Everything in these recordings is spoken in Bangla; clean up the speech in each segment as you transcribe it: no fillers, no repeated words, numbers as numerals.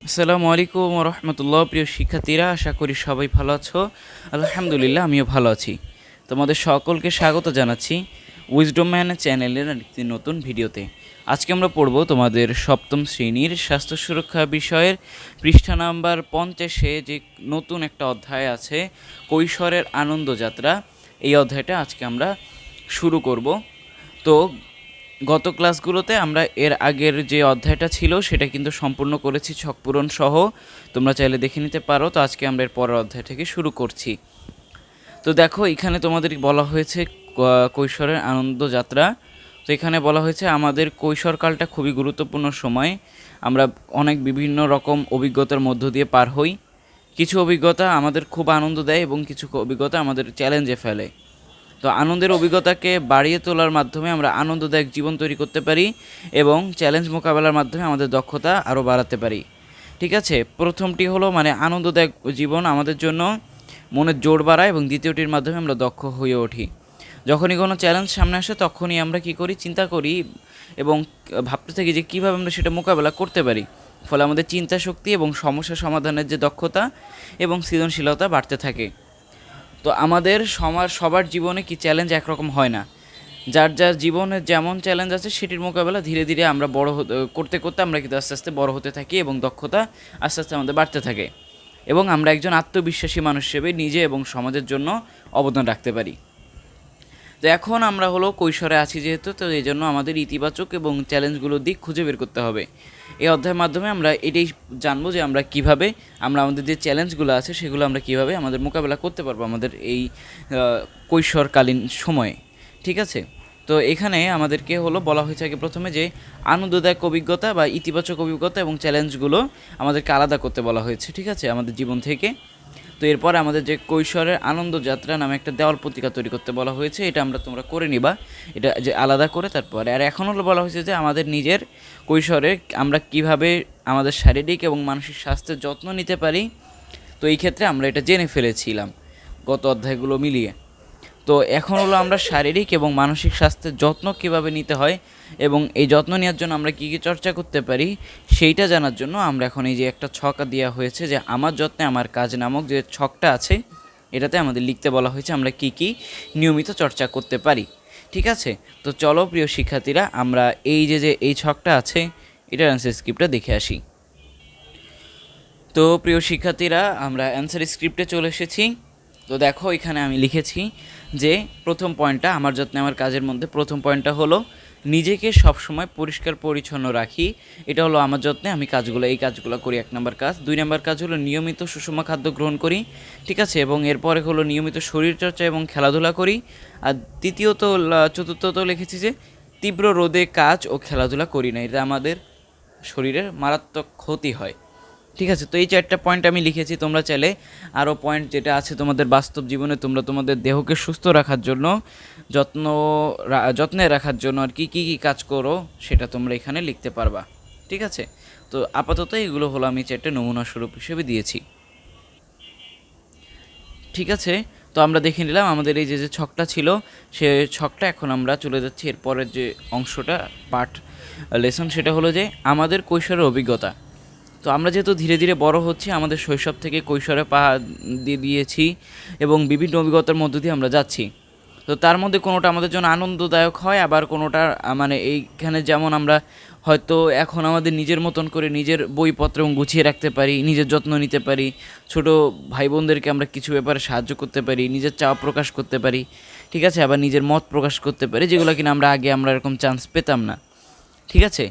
আসসালামু আলাইকুম রহমতুল্লাহ। প্রিয় শিক্ষার্থীরা, আশা করি সবাই ভালো আছো। আলহামদুলিল্লাহ, আমিও ভালো আছি। তোমাদের সকলকে স্বাগত জানাচ্ছি উইজডম ম্যান চ্যানেলের একটি নতুন ভিডিওতে। আজকে আমরা পড়ব তোমাদের সপ্তম শ্রেণীর স্বাস্থ্য সুরক্ষা বিষয়ের পৃষ্ঠা নাম্বার 50-এ যে নতুন একটা অধ্যায় আছে, কৈশোরের আনন্দযাত্রা। এই অধ্যায়টা আজকে আমরা শুরু করব। তো গত ক্লাসগুলোতে আমরা এর আগের যে অধ্যায়টা ছিল সেটা কিন্তু সম্পূর্ণ করেছি ছক পূরণ সহ, তোমরা চাইলে দেখে নিতে পারো। তো আজকে আমরা এর পরের অধ্যায় থেকে শুরু করছি। তো দেখো, এখানে তোমাদের বলা হয়েছে কৈশোরের আনন্দযাত্রা। তো এখানে বলা হয়েছে আমাদের কৈশোরকালটা খুবই গুরুত্বপূর্ণ সময়। আমরা অনেক বিভিন্ন রকম অভিজ্ঞতার মধ্য দিয়ে পার হই। কিছু অভিজ্ঞতা আমাদের খুব আনন্দ দেয় এবং কিছু অভিজ্ঞতা আমাদের চ্যালেঞ্জে ফেলে। তো আনন্দের অভিজ্ঞতাকে বাড়িয়ে তোলার মাধ্যমে আমরা আনন্দদায়ক জীবন তৈরি করতে পারি এবং চ্যালেঞ্জ মোকাবেলার মাধ্যমে আমাদের দক্ষতা আরও বাড়াতে পারি। ঠিক আছে, প্রথমটি হলো আনন্দদায়ক জীবন আমাদের জন্য মনের জোর বাড়ায় এবং দ্বিতীয়টির মাধ্যমে আমরা দক্ষ হয়ে উঠি। যখনই কোনো চ্যালেঞ্জ সামনে আসে তখনই আমরা কী করি, চিন্তা করি এবং ভাবতে থাকি যে কীভাবে আমরা সেটা মোকাবেলা করতে পারি। ফলে আমাদের চিন্তা শক্তি এবং সমস্যা সমাধানের যে দক্ষতা এবং সৃজনশীলতা বাড়তে থাকে। তো আমাদের সবার জীবনে কি চ্যালেঞ্জ একরকম হয় না। যার যার জীবনে যেমন চ্যালেঞ্জ আছে সেটির মোকাবেলা ধীরে ধীরে আমরা করতে করতে আমরা কিন্তু আস্তে আস্তে বড় হতে থাকি এবং দক্ষতা আস্তে আস্তে আমাদের বাড়তে থাকে এবং আমরা একজন আত্মবিশ্বাসী মানুষ হিসেবে নিজে এবং সমাজের জন্য অবদান রাখতে পারি। তো এখন আমরা হলো কৈশোরে আছি যেহেতু, তো এই জন্য আমাদের ইতিবাচক এবং চ্যালেঞ্জগুলোর দিক খুঁজে বের করতে হবে। এই অধ্যায়ের মাধ্যমে আমরা এটাই জানবো যে আমরা কিভাবে আমাদের যে চ্যালেঞ্জগুলো আছে সেগুলো আমরা কিভাবে আমাদের মোকাবেলা করতে পারবো আমাদের এই কৈশোরকালীন সময়ে। ঠিক আছে, তো এখানে আমাদেরকে হলো বলা হয়েছে আগে প্রথমে যে আনন্দদায়ক অভিজ্ঞতা বা ইতিবাচক অভিজ্ঞতা এবং চ্যালেঞ্জগুলো আমাদেরকে আলাদা করতে বলা হয়েছে। ঠিক আছে, আমাদের জীবন থেকে। তো এরপর আমাদের যে কৈশোরের আনন্দযাত্রা নামে একটা দেওয়াল পত্রিকা তৈরি করতে বলা হয়েছে, এটা তোমরা করে নিবা, এটা যে আলাদা করে। তারপরে আর এখন হলো বলা হয়েছে যে আমাদের নিজের কৈশোরে আমরা কিভাবে আমাদের শারীরিক এবং মানসিক স্বাস্থ্যের যত্ন নিতে পারি। তো এই ক্ষেত্রে আমরা এটা জেনে ফেলেছিলাম গত অধ্যায়গুলো মিলিয়ে। তো এখন হলো আমরা শারীরিক এবং মানসিক স্বাস্থ্যের যত্ন কীভাবে নিতে হয় এবং এই যত্ন নেওয়ার জন্য আমরা কী কী চর্চা করতে পারি সেইটা জানার জন্য আমরা এখন এই যে একটা ছক দেওয়া হয়েছে যে আমার যত্নে আমার কাজ নামক যে ছকটা আছে, এটাতে আমাদের লিখতে বলা হয়েছে আমরা কী কী নিয়মিত চর্চা করতে পারি। ঠিক আছে, তো চলো প্রিয় শিক্ষার্থীরা, আমরা এই যে এই ছকটা আছে এটার অ্যান্সার স্ক্রিপ্টটা দেখে আসি। তো প্রিয় শিক্ষার্থীরা, আমরা অ্যান্সার স্ক্রিপ্টে চলে এসেছি। তো দেখো, এখানে আমি লিখেছি যে প্রথম পয়েন্টটা আমার যত্নে আমার কাজের মধ্যে প্রথম পয়েন্টটা হলো নিজেকে সবসময় পরিষ্কার পরিচ্ছন্ন রাখি। এটা হলো আমার যত্নে আমি এই কাজগুলো করি, 1 নম্বর কাজ। 2 নম্বর কাজ হলো নিয়মিত সুষম খাদ্য গ্রহণ করি। ঠিক আছে, এবং এরপরে হলো নিয়মিত শরীরচর্চা এবং খেলাধুলা করি। আর চতুর্থত লিখেছি যে তীব্র রোদে কাজ ও খেলাধুলা করি না, এটা আমাদের শরীরের মারাত্মক ক্ষতি হয়। ঠিক আছে, তো এই 4টা পয়েন্ট আমি লিখেছি। তোমরা চাইলে আরও পয়েন্ট যেটা আছে তোমাদের বাস্তব জীবনে তোমরা তোমাদের দেহকে সুস্থ রাখার জন্য যত্নে রাখার জন্য আর কি কী কী কাজ করো সেটা তোমরা এখানে লিখতে পারবা। ঠিক আছে, তো আপাতত এগুলো হলো আমি 4টে নমুনা স্বরূপ হিসেবে দিয়েছি। ঠিক আছে, তো আমরা দেখে নিলাম আমাদের এই যে ছকটা ছিল সে ছকটা। এখন আমরা চলে যাচ্ছি এরপরের যে অংশটা পার্ট লেসন, সেটা হলো যে আমাদের কৈশোরের অভিজ্ঞতা। তো আমরা যেহেতু ধীরে ধীরে বড় হচ্ছি, আমাদের শৈশব থেকে কৈশোরে পা দিয়ে দিয়েছি এবং বিভিন্ন অভিজ্ঞতার মধ্য দিয়ে আমরা যাচ্ছি। তো তার মধ্যে কোনোটা আমাদের জন্য আনন্দদায়ক হয়, আবার কোনোটা এইখানে যেমন আমরা হয়তো এখন আমাদের নিজের মতন করে নিজের বইপত্র এবং গুছিয়ে রাখতে পারি, নিজের যত্ন নিতে পারি, ছোটো ভাই বোনদেরকে আমরা কিছু ব্যাপারে সাহায্য করতে পারি, নিজের চাওয়া প্রকাশ করতে পারি। ঠিক আছে, আবার নিজের মত প্রকাশ করতে পারি, যেগুলো কিনা আগে আমরা এরকম চান্স পেতাম না। ঠিক আছে,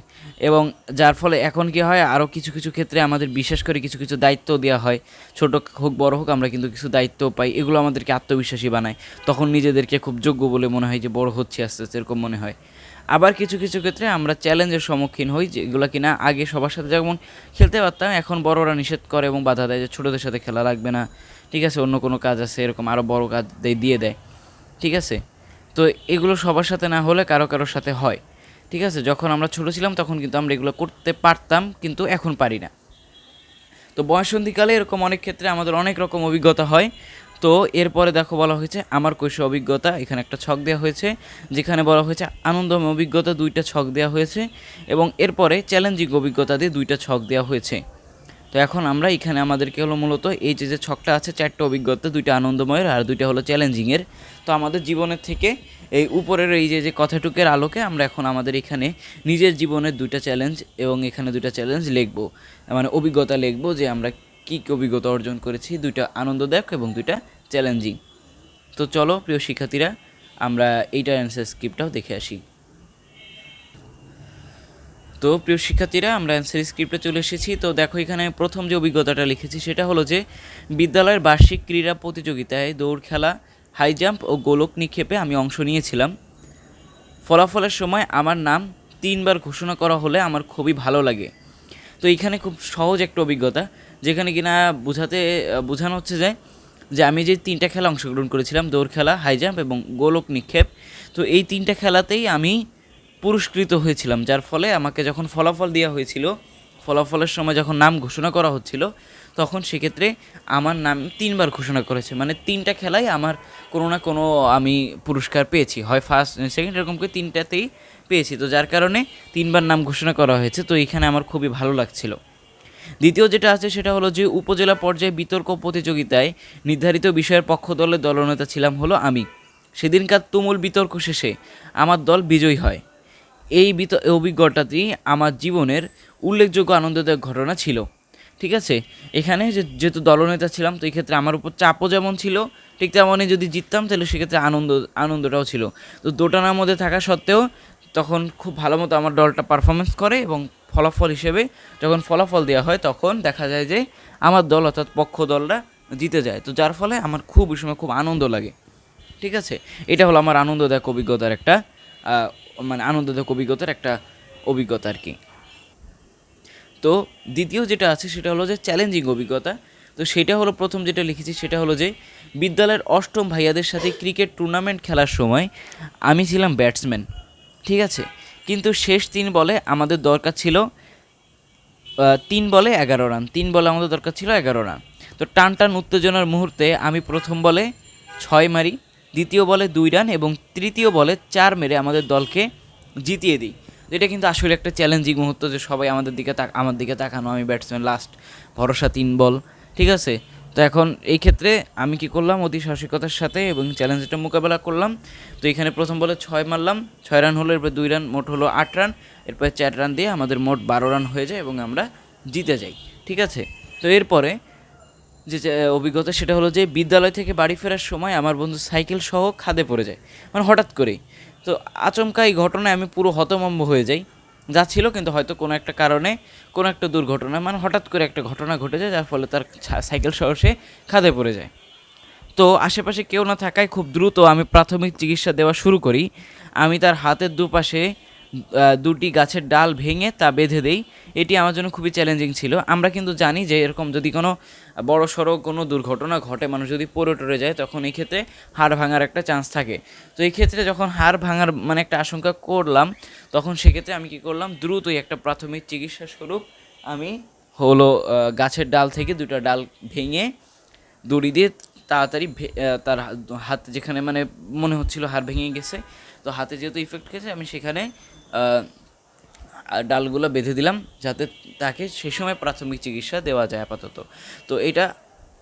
এবং যার ফলে এখন কি হয়, আরও কিছু কিছু ক্ষেত্রে আমাদের বিশেষ করে কিছু কিছু দায়িত্ব দেওয়া হয়, ছোট হোক বড় হোক আমরা কিন্তু কিছু দায়িত্ব পাই, এগুলো আমাদেরকে আত্মবিশ্বাসী বানায়। তখন নিজেদেরকে খুব যোগ্য বলে মনে হয় যে বড় হচ্ছে আস্তে আস্তে, এরকম মনে হয়। আবার কিছু কিছু ক্ষেত্রে আমরা চ্যালেঞ্জের সম্মুখীন হই, যেগুলো কিনা আগে সবার সাথে যেমন খেলতে পারতাম, এখন বড়রা নিষেধ করে এবং বাধা দেয় যে ছোটোদের সাথে খেলা লাগবে না, ঠিক আছে, অন্য কোনো কাজ আছে, এরকম আরও বড় কাজ দিয়ে দেয়। ঠিক আছে, তো এগুলো সবার সাথে না হলে কারোর সাথে হয়। ঠিক আছে, যখন আমরা ছোটো ছিলাম তখন কিন্তু আমরা এগুলো করতে পারতাম, কিন্তু এখন পারি না। তো বয়ঃসন্ধিকালে এরকম অনেক ক্ষেত্রে আমাদের অনেক রকম অভিজ্ঞতা হয়। তো এরপরে দেখো বলা হয়েছে আমার কৈশোর অভিজ্ঞতা, এখানে একটা ছক দেওয়া হয়েছে যেখানে বলা হয়েছে আনন্দময় অভিজ্ঞতা 2টা ছক দেওয়া হয়েছে এবং এরপরে চ্যালেঞ্জিং অভিজ্ঞতা দিয়ে 2টা ছক দেওয়া হয়েছে। তো এখন আমরা এখানে আমাদেরকে হলো মূলত এই যে ছকটা আছে 4টা অভিজ্ঞতা, 2টা আনন্দময়ের আর 2টা হলো চ্যালেঞ্জিংয়ের। তো আমাদের জীবনের থেকে এই উপরের এই যে কথাটুকের আলোকে আমরা এখন আমাদের এখানে নিজের জীবনের 2টা চ্যালেঞ্জ এবং এখানে 2টা চ্যালেঞ্জ লিখবো, মানে অভিজ্ঞতা লিখবো যে আমরা কী কী অভিজ্ঞতা অর্জন করেছি, 2টা আনন্দদায়ক এবং 2টা চ্যালেঞ্জিং। তো চলো প্রিয় শিক্ষার্থীরা, আমরা এইটার অ্যান্সার স্ক্রিপ্টটাও দেখে আসি। তো প্রিয় শিক্ষার্থীরা, আমরা অ্যান্সার স্ক্রিপ্টে চলে এসেছি। তো দেখো এখানে প্রথম যে অভিজ্ঞতাটা লিখেছি সেটা হলো যে বিদ্যালয়ের বার্ষিক ক্রীড়া প্রতিযোগিতায় দৌড় খেলা, হাই জাম্প ও গোলক নিক্ষেপে আমি অংশ নিয়েছিলাম। ফলাফলের সময় আমার নাম 3বার ঘোষণা করা হলে আমার খুবই ভালো লাগে। তো এইখানে খুব সহজ একটা অভিজ্ঞতা, যেখানে কিনা বোঝানো হচ্ছে যে আমি যে 3টা খেলা অংশগ্রহণ করেছিলাম, দৌড় খেলা, হাই জাম্প এবং গোলক নিক্ষেপ, তো এই 3টা খেলাতেই আমি পুরস্কৃত হয়েছিলাম। যার ফলে আমাকে যখন ফলাফল দেওয়া হয়েছিল, ফলাফলের সময় যখন নাম ঘোষণা করা হচ্ছিল, তখন সেক্ষেত্রে আমার নাম 3বার ঘোষণা করেছে, মানে 3টা খেলায় আমার কোনো না কোনো আমি পুরস্কার পেয়েছি, হয় ফার্স্ট সেকেন্ড এরকম করে 3টাতেই পেয়েছি। তো যার কারণে 3বার নাম ঘোষণা করা হয়েছে। তো এখানে আমার খুবই ভালো লাগছিল। দ্বিতীয় যেটা আছে সেটা হলো যে উপজেলা পর্যায়ে বিতর্ক প্রতিযোগিতায় নির্ধারিত বিষয়ের পক্ষ দলের দলনেতা ছিলাম হলো আমি। সেদিনকার তুমুল বিতর্ক শেষে আমার দল বিজয়ী হয়। এই অভিজ্ঞতাটি আমার জীবনের উল্লেখযোগ্য আনন্দদায়ক ঘটনা ছিল। ঠিক আছে, এখানে যেহেতু দলনেতা ছিলাম, তো এই ক্ষেত্রে আমার উপর চাপও যেমন ছিল, ঠিক তেমনই যদি জিততাম তাহলে সেক্ষেত্রে আনন্দটাও ছিল। তো দোটানার মধ্যে থাকা সত্ত্বেও তখন খুব ভালো মতো আমার দলটা পারফরমেন্স করে এবং ফলাফল হিসেবে যখন ফলাফল দেওয়া হয় তখন দেখা যায় যে আমার দল অর্থাৎ পক্ষ দলটা জিতে যায়। তো যার ফলে আমার খুব ওই সময় খুব আনন্দ লাগে। ঠিক আছে, এটা হলো আমার আনন্দদায়ক অভিজ্ঞতার একটা অভিজ্ঞতা আর কি। তো দ্বিতীয় যেটা আছে সেটা হলো যে চ্যালেঞ্জিং অভিজ্ঞতা। তো সেটা হলো প্রথম যেটা লিখেছি সেটা হলো যে বিদ্যালয়ের অষ্টম ভাইয়াদের সাথে ক্রিকেট টুর্নামেন্ট খেলার সময় আমি ছিলাম ব্যাটসম্যান। ঠিক আছে, কিন্তু শেষ 3 বলে আমাদের দরকার ছিল 3 বলে 11 রান, 3 বলে আমাদের দরকার ছিল 11 রান। তো টান উত্তেজনার মুহূর্তে আমি প্রথম বলে 6 মারি, দ্বিতীয় বলে 2 রান এবং তৃতীয় বলে 4 মেরে আমাদের দলকে জিতিয়ে দিই। এটা কিন্তু আসলে একটা চ্যালেঞ্জিং মুহূর্ত যে সবাই আমার দিকে তাকানো, আমি ব্যাটসম্যান, লাস্ট ভরসা 3 বল। ঠিক আছে, তো এখন এই ক্ষেত্রে আমি কি করলাম, অতি সাহসিকতার সাথে এবং চ্যালেঞ্জটা মোকাবেলা করলাম। তো এখানে প্রথম বলে 6 মারলাম, 6 রান হলো, এরপর 2 রান, মোট হলো 8 রান, এরপর 4 রান দিয়ে আমাদের মোট 12 রান হয়ে যায় এবং আমরা জিতে যাই। ঠিক আছে, তো এরপরে যে অভিজ্ঞতা সেটা হলো যে বিদ্যালয় থেকে বাড়ি ফেরার সময় আমার বন্ধু সাইকেল সহ খাদে পড়ে যায়, মানে হঠাৎ করেই। তো আচমকা এই ঘটনায় আমি পুরো হতভম্ব হয়ে যাই, যা ছিল কিন্তু হয়তো কোনো একটা কারণে, কোনো একটা দুর্ঘটনা, মানে হঠাৎ করে একটা ঘটনা ঘটে যায় যার ফলে তার সাইকেল সহ সে খাদে পড়ে যায়। তো আশেপাশে কেউ না থাকায় খুব দ্রুত আমি প্রাথমিক চিকিৎসা দেওয়া শুরু করি। আমি তার হাতের দুপাশে 2টি গাছের ডাল ভেঙে তা বেঁধে দেই। এটি আমার জন্য খুবই চ্যালেঞ্জিং ছিল। আমরা কিন্তু জানি যে এরকম যদি কোনো বড়সড় কোনো দুর্ঘটনা ঘটে, মানুষ যদি পড়ে টরে যায়, তখন এই ক্ষেত্রে হাড় ভাঙার একটা চান্স থাকে। তো এই ক্ষেত্রে যখন হাড় ভাঙার মানে একটা আশঙ্কা করলাম, তখন সেক্ষেত্রে আমি কী করলাম, দ্রুতই একটা প্রাথমিক চিকিৎসা স্বরূপ আমি হলো গাছের ডাল থেকে 2টা ডাল ভেঙে দড়ি দিয়ে তাড়াতাড়ি তার হাত যেখানে মানে মনে হচ্ছিল হাড় ভেঙে গেছে, তো হাতে যেহেতু ইফেক্ট খেয়েছে, আমি সেখানে ডালগুলো বেঁধে দিলাম যাতে তাকে সে সময় প্রাথমিক চিকিৎসা দেওয়া যায় আপাতত। তো এটা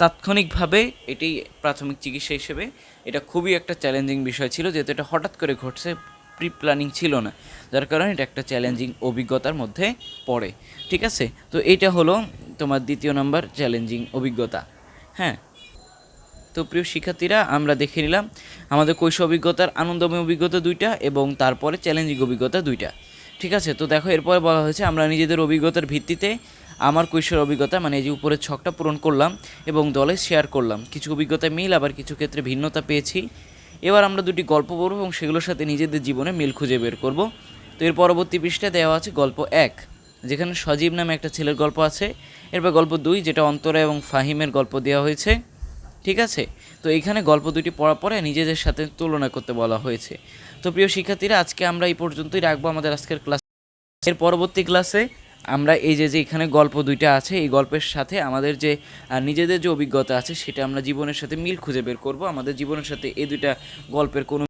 তাৎক্ষণিকভাবে এটি প্রাথমিক চিকিৎসা হিসেবে এটা খুবই একটা চ্যালেঞ্জিং বিষয় ছিল, যেহেতু এটা হঠাৎ করে ঘটছে, প্রি প্ল্যানিং ছিল না, যার কারণে এটা একটা চ্যালেঞ্জিং অভিজ্ঞতার মধ্যে পড়ে। ঠিক আছে, তো এইটা হলো তোমার 2য় নম্বর চ্যালেঞ্জিং অভিজ্ঞতা। হ্যাঁ, তো প্রিয় শিক্ষার্থীরা, আমরা দেখে নিলাম আমাদের কৈশোর অভিজ্ঞতার আনন্দময় অভিজ্ঞতা 2টা এবং তারপরে চ্যালেঞ্জিং অভিজ্ঞতা 2টা। ঠিক আছে, তো দেখো এরপরে বলা হয়েছে আমরা নিজেদের অভিজ্ঞতার ভিত্তিতে আমার কৈশোর অভিজ্ঞতা মানে এই যে উপরের ছকটা পূরণ করলাম এবং দলে শেয়ার করলাম। কিছু অভিজ্ঞতা মিল, আবার কিছু ক্ষেত্রে ভিন্নতা পেয়েছি। এবার আমরা 2টি গল্প পড়ব এবং সেগুলোর সাথে নিজেদের জীবনে মিল খুঁজে বের করব। তো এর পরবর্তী পৃষ্ঠায় দেওয়া আছে গল্প 1, যেখানে সজীব নামে একটা ছেলের গল্প আছে। এরপর গল্প 2, যেটা অন্তরা এবং ফাহিমের গল্প দেওয়া হয়েছে। ঠিক আছে, তো এইখানে গল্প 2টি পড়ার পরে নিজেদের সাথে তুলনা করতে বলা হয়েছে। তো প্রিয় শিক্ষার্থীরা, আজকে আমরা এই পর্যন্তই রাখবো আমাদের আজকের ক্লাস। এর পরবর্তী ক্লাসে আমরা এই যে এখানে গল্প 2টা আছে, এই গল্পের সাথে আমাদের যে নিজেদের যে অভিজ্ঞতা আছে সেটা আমরা জীবনের সাথে মিল খুঁজে বের করব। আমাদের জীবনের সাথে এই 2টা গল্পের কোনো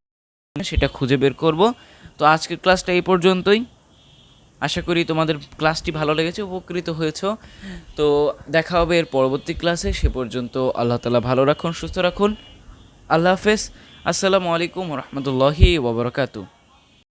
সেটা খুঁজে বের করব। তো আজকের ক্লাসটা এই পর্যন্তই। আশা করি তোমাদের ক্লাসটি ভালো লেগেছে, উপকৃত হয়েছো। তো দেখা হবে এর পরবর্তী ক্লাসে। সে পর্যন্ত আল্লাহ তাআলা ভালো রাখুন, সুস্থ রাখুন। আল্লাহ হাফেজ। আসসালামু আলাইকুম রহমতুল্লাহি ওবরাকাতু।